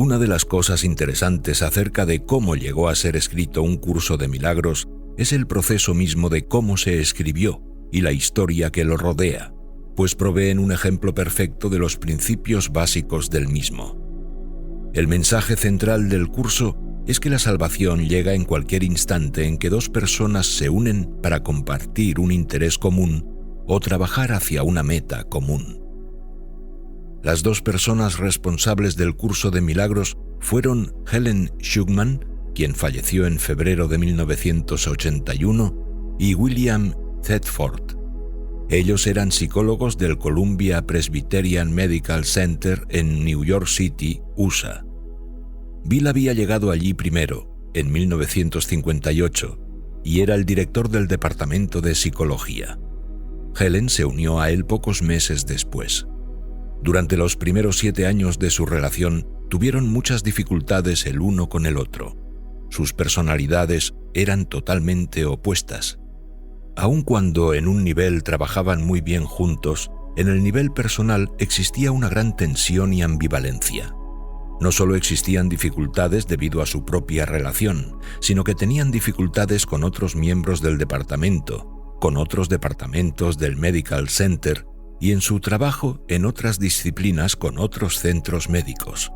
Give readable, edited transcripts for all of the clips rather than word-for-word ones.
Una de las cosas interesantes acerca de cómo llegó a ser escrito un curso de milagros es el proceso mismo de cómo se escribió y la historia que lo rodea, pues proveen un ejemplo perfecto de los principios básicos del mismo. El mensaje central del curso es que la salvación llega en cualquier instante en que dos personas se unen para compartir un interés común o trabajar hacia una meta común. Las dos personas responsables del curso de milagros fueron Helen Schucman, quien falleció en febrero de 1981, y William Thetford. Ellos eran psicólogos del Columbia Presbyterian Medical Center en New York City, USA. Bill había llegado allí primero, en 1958, y era el director del departamento de psicología. Helen se unió a él pocos meses después. Durante los primeros 7 años de su relación, tuvieron muchas dificultades el uno con el otro. Sus personalidades eran totalmente opuestas. Aun cuando en un nivel trabajaban muy bien juntos, en el nivel personal existía una gran tensión y ambivalencia. No solo existían dificultades debido a su propia relación, sino que tenían dificultades con otros miembros del departamento, con otros departamentos del Medical Center y en su trabajo en otras disciplinas con otros centros médicos.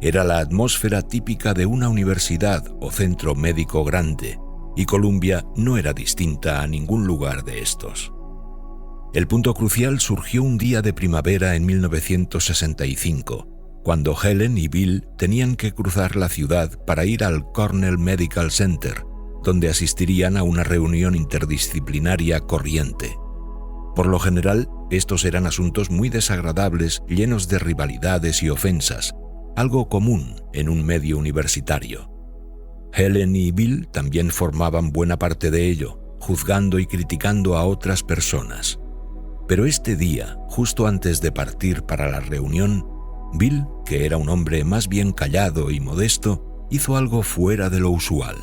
Era la atmósfera típica de una universidad o centro médico grande, y Columbia no era distinta a ningún lugar de estos. El punto crucial surgió un día de primavera en 1965, cuando Helen y Bill tenían que cruzar la ciudad para ir al Cornell Medical Center, donde asistirían a una reunión interdisciplinaria corriente. Por lo general, estos eran asuntos muy desagradables, llenos de rivalidades y ofensas, algo común en un medio universitario. Helen y Bill también formaban buena parte de ello, juzgando y criticando a otras personas. Pero este día, justo antes de partir para la reunión, Bill, que era un hombre más bien callado y modesto, hizo algo fuera de lo usual.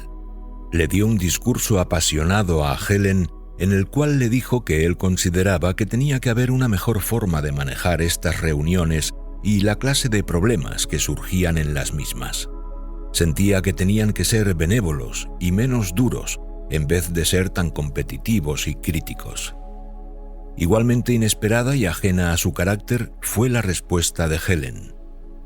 Le dio un discurso apasionado a Helen en el cual le dijo que él consideraba que tenía que haber una mejor forma de manejar estas reuniones y la clase de problemas que surgían en las mismas. Sentía que tenían que ser benévolos y menos duros en vez de ser tan competitivos y críticos. Igualmente inesperada y ajena a su carácter fue la respuesta de Helen.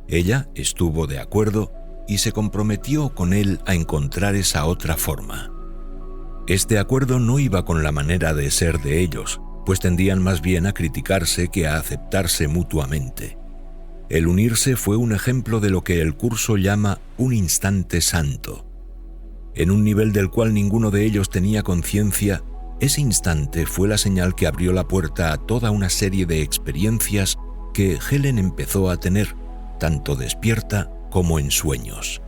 Ella estuvo de acuerdo y se comprometió con él a encontrar esa otra forma. Este acuerdo no iba con la manera de ser de ellos, pues tendían más bien a criticarse que a aceptarse mutuamente. El unirse fue un ejemplo de lo que el curso llama un instante santo. En un nivel del cual ninguno de ellos tenía conciencia, ese instante fue la señal que abrió la puerta a toda una serie de experiencias que Helen empezó a tener, tanto despierta como en sueños.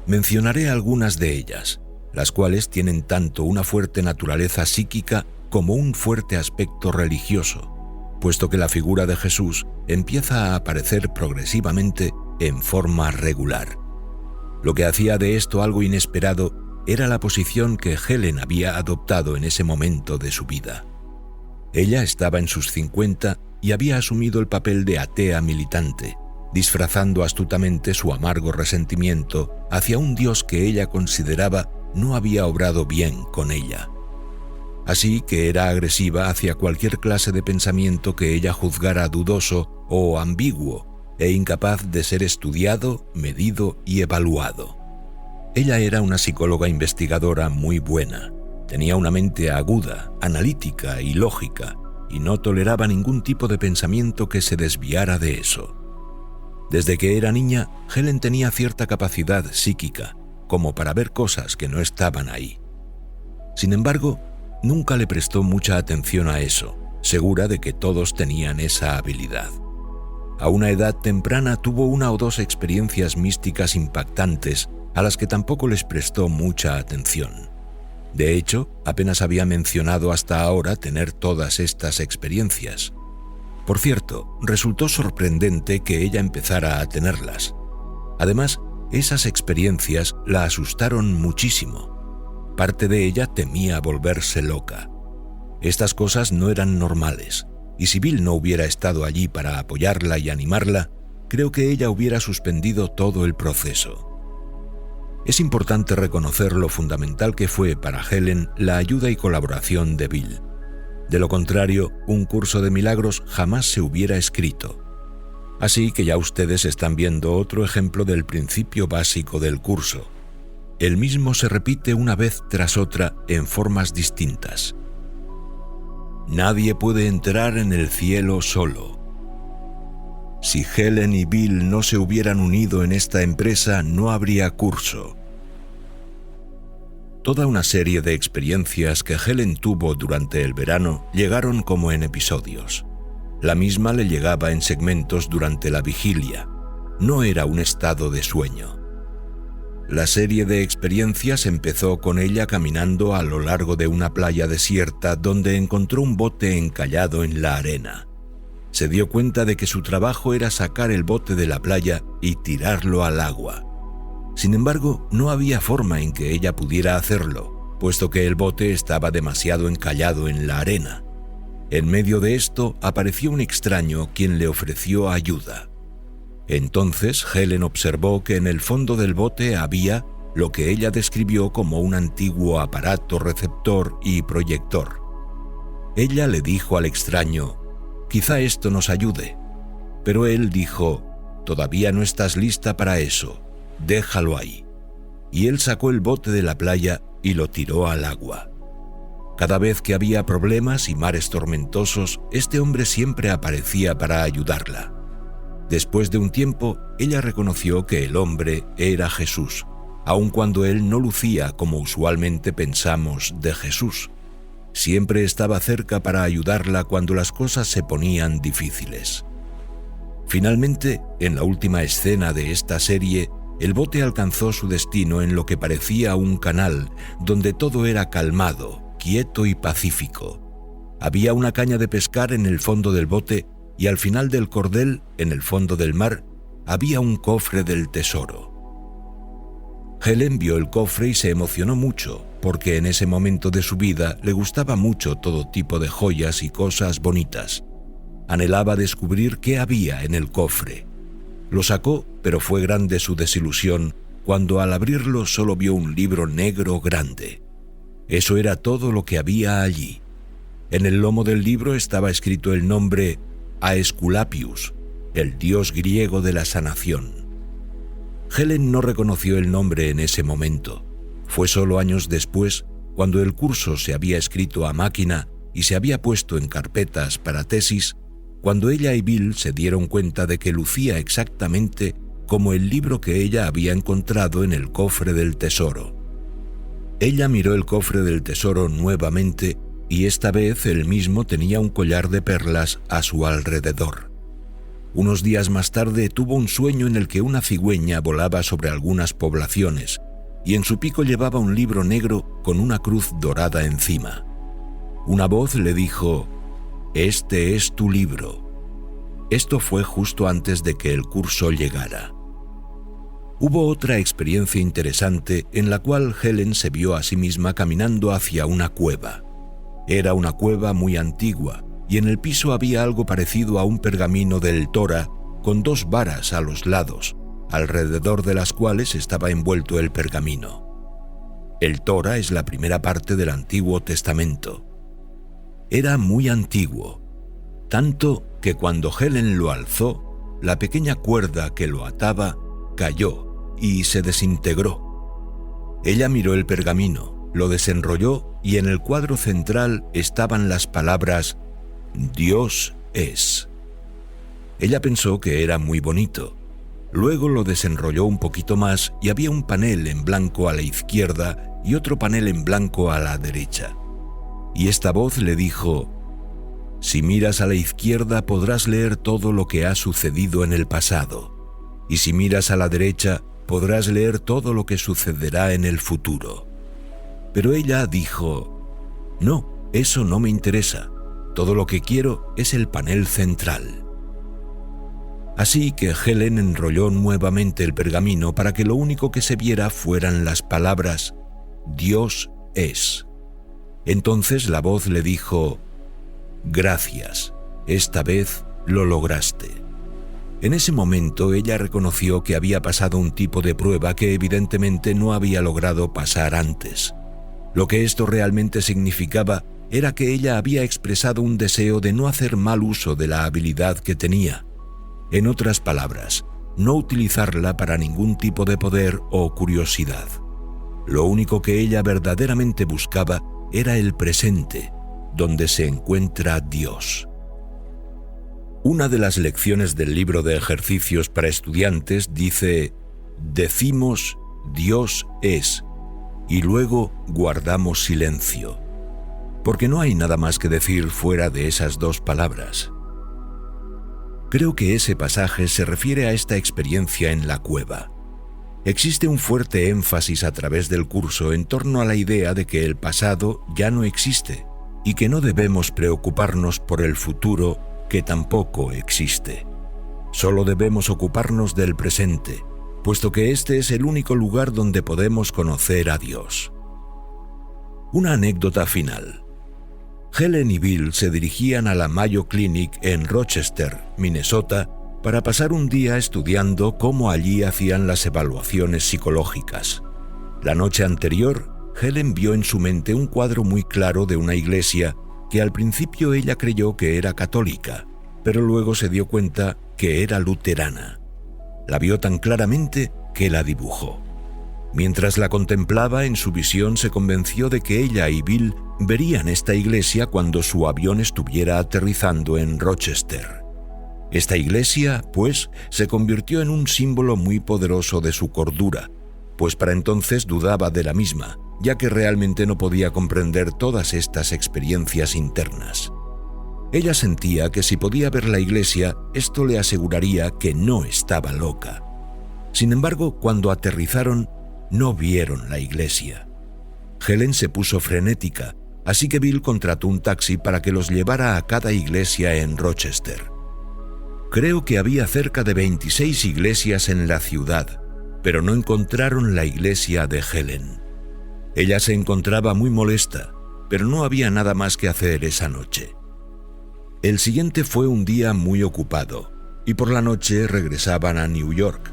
Mencionaré algunas de ellas, las cuales tienen tanto una fuerte naturaleza psíquica como un fuerte aspecto religioso, puesto que la figura de Jesús empieza a aparecer progresivamente en forma regular. Lo que hacía de esto algo inesperado era la posición que Helen había adoptado en ese momento de su vida. Ella estaba en sus 50 y había asumido el papel de atea militante, disfrazando astutamente su amargo resentimiento hacia un Dios que ella consideraba no había obrado bien con ella. Así que era agresiva hacia cualquier clase de pensamiento que ella juzgara dudoso o ambiguo e incapaz de ser estudiado, medido y evaluado. Ella era una psicóloga investigadora muy buena, tenía una mente aguda, analítica y lógica, y no toleraba ningún tipo de pensamiento que se desviara de eso. Desde que era niña, Helen tenía cierta capacidad psíquica, como para ver cosas que no estaban ahí. Sin embargo, nunca le prestó mucha atención a eso, segura de que todos tenían esa habilidad. A una edad temprana tuvo 1 o 2 experiencias místicas impactantes a las que tampoco les prestó mucha atención. De hecho, apenas había mencionado hasta ahora tener todas estas experiencias. Por cierto, resultó sorprendente que ella empezara a tenerlas. Además, esas experiencias la asustaron muchísimo. Parte de ella temía volverse loca. Estas cosas no eran normales, y si Bill no hubiera estado allí para apoyarla y animarla, creo que ella hubiera suspendido todo el proceso. Es importante reconocer lo fundamental que fue para Helen la ayuda y colaboración de Bill. De lo contrario, un curso de milagros jamás se hubiera escrito. Así que ya ustedes están viendo otro ejemplo del principio básico del curso. El mismo se repite una vez tras otra en formas distintas. Nadie puede entrar en el cielo solo. Si Helen y Bill no se hubieran unido en esta empresa, no habría curso. Toda una serie de experiencias que Helen tuvo durante el verano llegaron como en episodios. La misma le llegaba en segmentos durante la vigilia. No era un estado de sueño. La serie de experiencias empezó con ella caminando a lo largo de una playa desierta donde encontró un bote encallado en la arena. Se dio cuenta de que su trabajo era sacar el bote de la playa y tirarlo al agua. Sin embargo, no había forma en que ella pudiera hacerlo, puesto que el bote estaba demasiado encallado en la arena. En medio de esto apareció un extraño quien le ofreció ayuda. Entonces Helen observó que en el fondo del bote había lo que ella describió como un antiguo aparato receptor y proyector. Ella le dijo al extraño: «Quizá esto nos ayude». Pero él dijo: «Todavía no estás lista para eso, déjalo ahí». Y él sacó el bote de la playa y lo tiró al agua. Cada vez que había problemas y mares tormentosos, este hombre siempre aparecía para ayudarla. Después de un tiempo, ella reconoció que el hombre era Jesús, aun cuando él no lucía como usualmente pensamos de Jesús. Siempre estaba cerca para ayudarla cuando las cosas se ponían difíciles. Finalmente, en la última escena de esta serie, el bote alcanzó su destino en lo que parecía un canal, donde todo era calmado, quieto y pacífico. Había una caña de pescar en el fondo del bote y al final del cordel, en el fondo del mar, había un cofre del tesoro. Helen vio el cofre y se emocionó mucho, porque en ese momento de su vida le gustaba mucho todo tipo de joyas y cosas bonitas. Anhelaba descubrir qué había en el cofre. Lo sacó, pero fue grande su desilusión cuando al abrirlo solo vio un libro negro grande. Eso era todo lo que había allí. En el lomo del libro estaba escrito el nombre Aesculapius, el dios griego de la sanación. Helen no reconoció el nombre en ese momento. Fue solo años después, cuando el curso se había escrito a máquina y se había puesto en carpetas para tesis, cuando ella y Bill se dieron cuenta de que lucía exactamente como el libro que ella había encontrado en el cofre del tesoro. Ella miró el cofre del tesoro nuevamente y esta vez él mismo tenía un collar de perlas a su alrededor. Unos días más tarde tuvo un sueño en el que una cigüeña volaba sobre algunas poblaciones y en su pico llevaba un libro negro con una cruz dorada encima. Una voz le dijo: «Este es tu libro». Esto fue justo antes de que el curso llegara. Hubo otra experiencia interesante en la cual Helen se vio a sí misma caminando hacia una cueva. Era una cueva muy antigua y en el piso había algo parecido a un pergamino del Torá con 2 varas a los lados, alrededor de las cuales estaba envuelto el pergamino. El Torá es la primera parte del Antiguo Testamento. Era muy antiguo, tanto que cuando Helen lo alzó, la pequeña cuerda que lo ataba cayó y se desintegró. Ella miró el pergamino, lo desenrolló y en el cuadro central estaban las palabras «Dios es». Ella pensó que era muy bonito. Luego lo desenrolló un poquito más y había un panel en blanco a la izquierda y otro panel en blanco a la derecha. Y esta voz le dijo: «Si miras a la izquierda podrás leer todo lo que ha sucedido en el pasado, y si miras a la derecha podrás leer todo lo que sucederá en el futuro». Pero ella dijo: «No, eso no me interesa. Todo lo que quiero es el panel central». Así que Helen enrolló nuevamente el pergamino para que lo único que se viera fueran las palabras «Dios es». Entonces la voz le dijo: «Gracias, esta vez lo lograste». En ese momento ella reconoció que había pasado un tipo de prueba que evidentemente no había logrado pasar antes. Lo que esto realmente significaba era que ella había expresado un deseo de no hacer mal uso de la habilidad que tenía. En otras palabras, no utilizarla para ningún tipo de poder o curiosidad. Lo único que ella verdaderamente buscaba era el presente, donde se encuentra Dios. Una de las lecciones del libro de ejercicios para estudiantes dice: decimos Dios es, y luego guardamos silencio, porque no hay nada más que decir fuera de esas dos palabras. Creo que ese pasaje se refiere a esta experiencia en la cueva. Existe un fuerte énfasis a través del curso en torno a la idea de que el pasado ya no existe y que no debemos preocuparnos por el futuro, que tampoco existe. Solo debemos ocuparnos del presente, puesto que este es el único lugar donde podemos conocer a Dios. Una anécdota final. Helen y Bill se dirigían a la Mayo Clinic en Rochester, Minnesota, para pasar un día estudiando cómo allí hacían las evaluaciones psicológicas. La noche anterior, Helen vio en su mente un cuadro muy claro de una iglesia que al principio ella creyó que era católica, pero luego se dio cuenta que era luterana. La vio tan claramente que la dibujó. Mientras la contemplaba, en su visión se convenció de que ella y Bill verían esta iglesia cuando su avión estuviera aterrizando en Rochester. Esta iglesia, pues, se convirtió en un símbolo muy poderoso de su cordura, pues para entonces dudaba de la misma, ya que realmente no podía comprender todas estas experiencias internas. Ella sentía que si podía ver la iglesia, esto le aseguraría que no estaba loca. Sin embargo, cuando aterrizaron, no vieron la iglesia. Helen se puso frenética, así que Bill contrató un taxi para que los llevara a cada iglesia en Rochester. Creo que había cerca de 26 iglesias en la ciudad, pero no encontraron la iglesia de Helen. Ella se encontraba muy molesta, pero no había nada más que hacer esa noche. El siguiente fue un día muy ocupado, y por la noche regresaban a New York.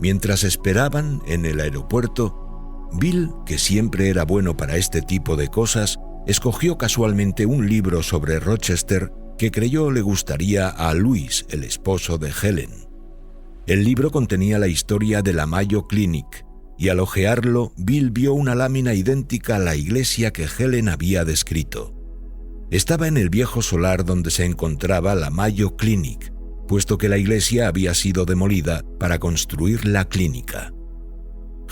Mientras esperaban en el aeropuerto, Bill, que siempre era bueno para este tipo de cosas, escogió casualmente un libro sobre Rochester que creyó le gustaría a Louis, el esposo de Helen. El libro contenía la historia de la Mayo Clinic, y al hojearlo, Bill vio una lámina idéntica a la iglesia que Helen había descrito. Estaba en el viejo solar donde se encontraba la Mayo Clinic, puesto que la iglesia había sido demolida para construir la clínica.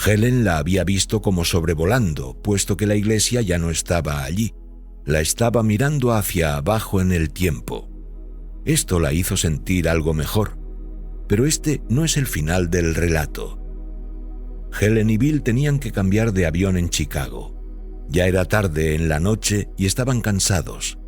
Helen la había visto como sobrevolando, puesto que la iglesia ya no estaba allí. La estaba mirando hacia abajo en el tiempo. Esto la hizo sentir algo mejor, pero este no es el final del relato. Helen y Bill tenían que cambiar de avión en Chicago. Ya era tarde en la noche y estaban cansados.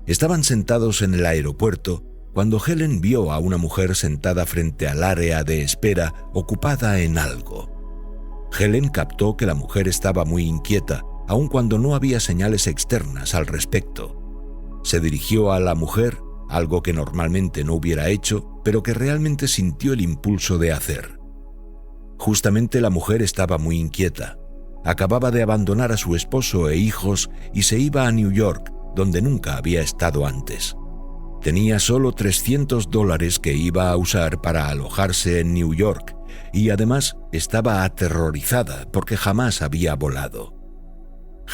Estaban sentados en el aeropuerto cuando Helen vio a una mujer sentada frente al área de espera ocupada en algo. Helen captó que la mujer estaba muy inquieta, aun cuando no había señales externas al respecto. Se dirigió a la mujer, algo que normalmente no hubiera hecho, pero que realmente sintió el impulso de hacer. Justamente la mujer estaba muy inquieta. Acababa de abandonar a su esposo e hijos y se iba a New York, donde nunca había estado antes. Tenía solo $300 que iba a usar para alojarse en New York y además estaba aterrorizada porque jamás había volado.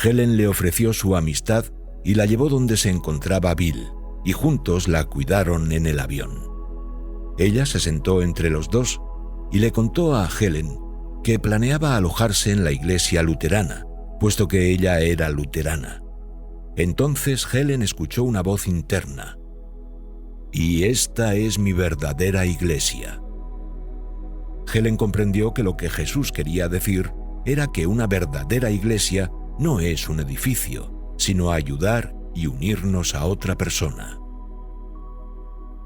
Helen le ofreció su amistad y la llevó donde se encontraba Bill, y juntos la cuidaron en el avión. Ella se sentó entre los dos y le contó a Helen que planeaba alojarse en la iglesia luterana, puesto que ella era luterana. Entonces Helen escuchó una voz interna: «Y esta es mi verdadera iglesia». Helen comprendió que lo que Jesús quería decir era que una verdadera iglesia no es un edificio, sino ayudar y unirnos a otra persona.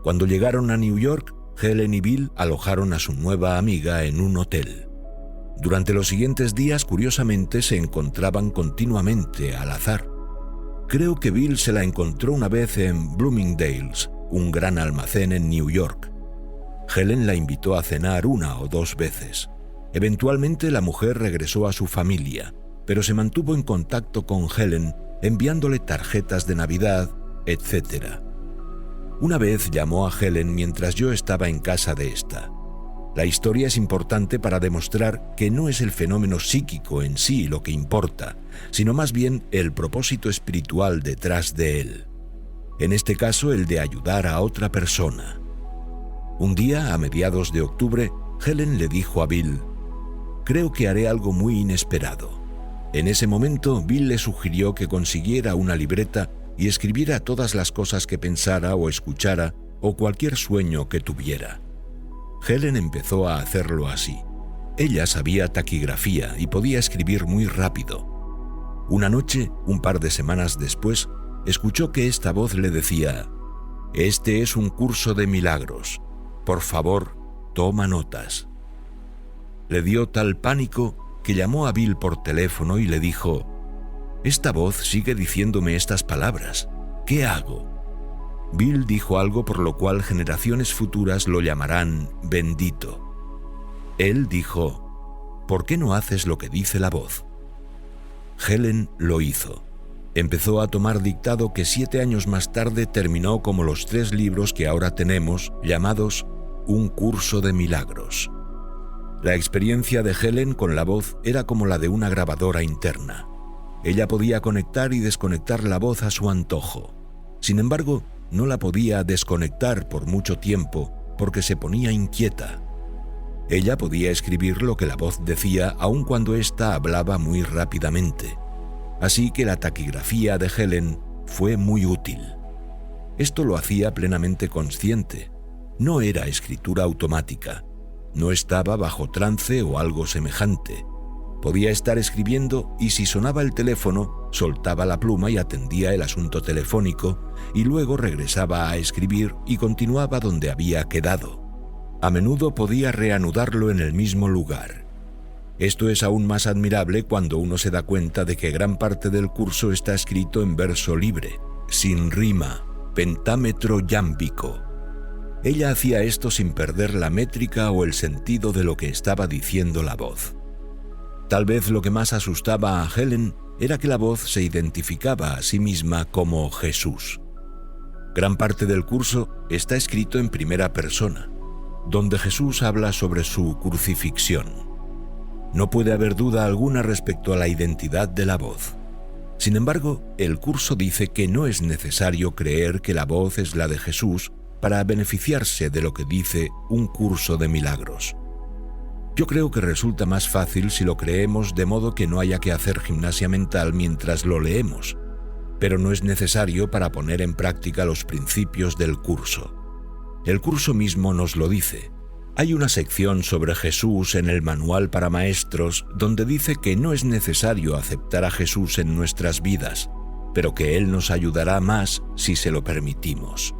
Cuando llegaron a New York, Helen y Bill alojaron a su nueva amiga en un hotel. Durante los siguientes días, curiosamente, se encontraban continuamente al azar. Creo que Bill se la encontró una vez en Bloomingdale's, un gran almacén en New York. Helen la invitó a cenar 1 o 2 veces. Eventualmente la mujer regresó a su familia, pero se mantuvo en contacto con Helen, enviándole tarjetas de Navidad, etc. Una vez llamó a Helen mientras yo estaba en casa de esta. La historia es importante para demostrar que no es el fenómeno psíquico en sí lo que importa, sino más bien el propósito espiritual detrás de él. En este caso, el de ayudar a otra persona. Un día, a mediados de octubre, Helen le dijo a Bill: «Creo que haré algo muy inesperado». En ese momento, Bill le sugirió que consiguiera una libreta y escribiera todas las cosas que pensara o escuchara o cualquier sueño que tuviera. Helen empezó a hacerlo así. Ella sabía taquigrafía y podía escribir muy rápido. Una noche, un par de semanas después, escuchó que esta voz le decía: «Este es un curso de milagros. Por favor, toma notas». Le dio tal pánico que llamó a Bill por teléfono y le dijo: «Esta voz sigue diciéndome estas palabras. ¿Qué hago?». Bill dijo algo por lo cual generaciones futuras lo llamarán bendito. Él dijo: «¿Por qué no haces lo que dice la voz?». Helen lo hizo. Empezó a tomar dictado que 7 años más tarde terminó como los 3 libros que ahora tenemos, llamados Un curso de milagros. La experiencia de Helen con la voz era como la de una grabadora interna. Ella podía conectar y desconectar la voz a su antojo. Sin embargo, no la podía desconectar por mucho tiempo porque se ponía inquieta. Ella podía escribir lo que la voz decía aun cuando ésta hablaba muy rápidamente. Así que la taquigrafía de Helen fue muy útil. Esto lo hacía plenamente consciente. No era escritura automática. No estaba bajo trance o algo semejante. Podía estar escribiendo y si sonaba el teléfono, soltaba la pluma y atendía el asunto telefónico y luego regresaba a escribir y continuaba donde había quedado. A menudo podía reanudarlo en el mismo lugar. Esto es aún más admirable cuando uno se da cuenta de que gran parte del curso está escrito en verso libre, sin rima, pentámetro yámbico. Ella hacía esto sin perder la métrica o el sentido de lo que estaba diciendo la voz. Tal vez lo que más asustaba a Helen era que la voz se identificaba a sí misma como Jesús. Gran parte del curso está escrito en primera persona, donde Jesús habla sobre su crucifixión. No puede haber duda alguna respecto a la identidad de la voz. Sin embargo, el curso dice que no es necesario creer que la voz es la de Jesús para beneficiarse de lo que dice un curso de milagros. Yo creo que resulta más fácil si lo creemos de modo que no haya que hacer gimnasia mental mientras lo leemos, pero no es necesario para poner en práctica los principios del curso. El curso mismo nos lo dice. Hay una sección sobre Jesús en el manual para maestros donde dice que no es necesario aceptar a Jesús en nuestras vidas, pero que Él nos ayudará más si se lo permitimos.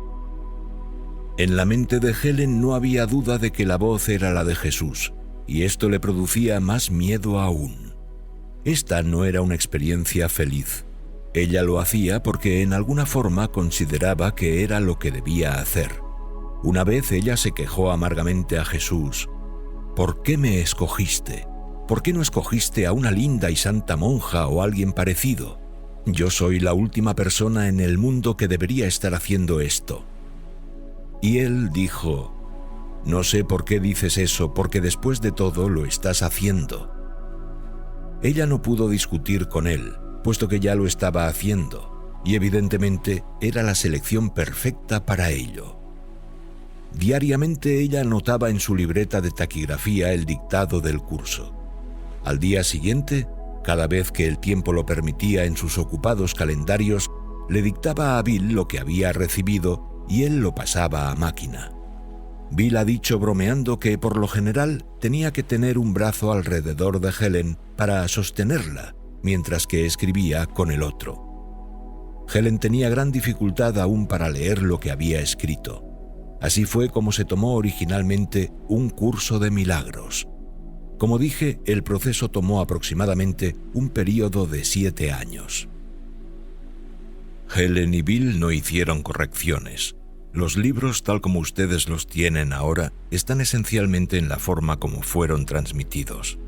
En la mente de Helen no había duda de que la voz era la de Jesús, y esto le producía más miedo aún. Esta no era una experiencia feliz. Ella lo hacía porque en alguna forma consideraba que era lo que debía hacer. Una vez ella se quejó amargamente a Jesús: «¿Por qué me escogiste? ¿Por qué no escogiste a una linda y santa monja o alguien parecido? Yo soy la última persona en el mundo que debería estar haciendo esto». Y él dijo: «No sé por qué dices eso, porque después de todo lo estás haciendo». Ella no pudo discutir con él, puesto que ya lo estaba haciendo, y evidentemente era la selección perfecta para ello. Diariamente ella anotaba en su libreta de taquigrafía el dictado del curso. Al día siguiente, cada vez que el tiempo lo permitía en sus ocupados calendarios, le dictaba a Bill lo que había recibido y él lo pasaba a máquina. Bill ha dicho bromeando que por lo general tenía que tener un brazo alrededor de Helen para sostenerla, mientras que escribía con el otro. Helen tenía gran dificultad aún para leer lo que había escrito. Así fue como se tomó originalmente un curso de milagros. Como dije, el proceso tomó aproximadamente un período de 7 años. Helen y Bill no hicieron correcciones. Los libros, tal como ustedes los tienen ahora, están esencialmente en la forma como fueron transmitidos.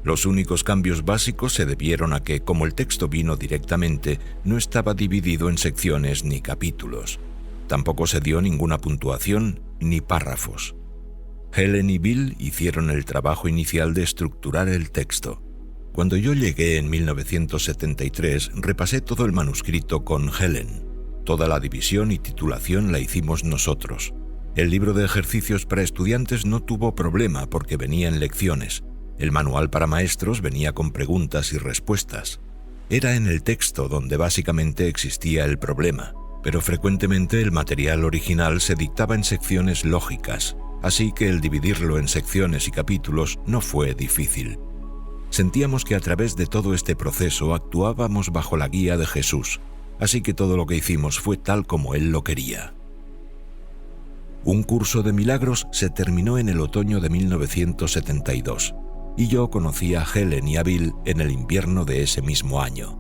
Los únicos cambios básicos se debieron a que, como el texto vino directamente, no estaba dividido en secciones ni capítulos. Tampoco se dio ninguna puntuación ni párrafos. Helen y Bill hicieron el trabajo inicial de estructurar el texto. Cuando yo llegué en 1973, repasé todo el manuscrito con Helen. Toda la división y titulación la hicimos nosotros. El libro de ejercicios para estudiantes no tuvo problema porque venía en lecciones. El manual para maestros venía con preguntas y respuestas. Era en el texto donde básicamente existía el problema, pero frecuentemente el material original se dictaba en secciones lógicas, así que el dividirlo en secciones y capítulos no fue difícil. Sentíamos que a través de todo este proceso actuábamos bajo la guía de Jesús, así que todo lo que hicimos fue tal como Él lo quería. Un curso de milagros se terminó en el otoño de 1972, y yo conocí a Helen y a Bill en el invierno de ese mismo año.